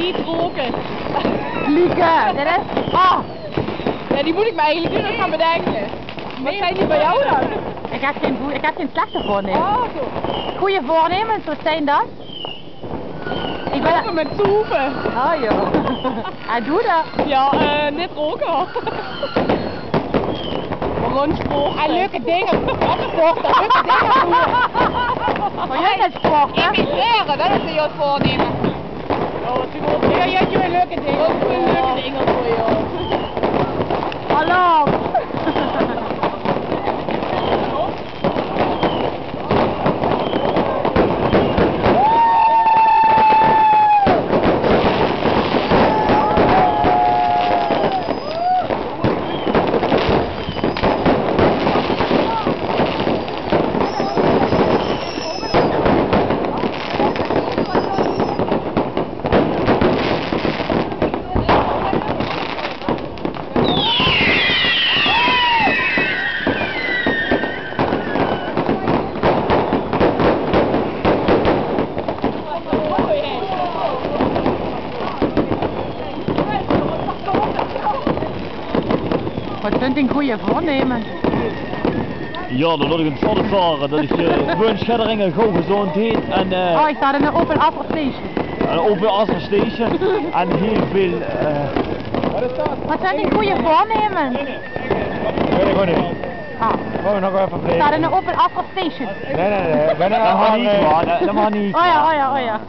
niet roken. Lieke, dit is... Oh! Ja, die moet ik me eigenlijk nu nog gaan bedenken. Wat zijn die bij jou dan? Ik heb geen slechte voornemens. Oh, zo. Goeie voornemens, wat zijn dat? Ik ben... Stoppen met soepen. Oh joh. Hij doet dat. Ja, net roken. Gewoon sport. En leuke dingen. Sporten, leuke dingen doen. Maar jij bent sporten. Imiteren, dat is jouw voornemen. Oh, wat goed. Ja, jij doet leuke dingen. Ook leuke dingen voor jou. Hallo. Wat vind je een goede voornemen? Ja, dan wil ik het voortvaren dat ik gewoon Schedderingen gauw gezond heet en Oh, ik sta in een open after station. een open Astra Station en heel veel Wat zijn die goede voornemen? weet ik gewoon niet. Ah, Gewoon nog even ik sta in een open after station. Nee, dat mag niet, man. Dat mag niet. Oh ja, oh ja, oh ja.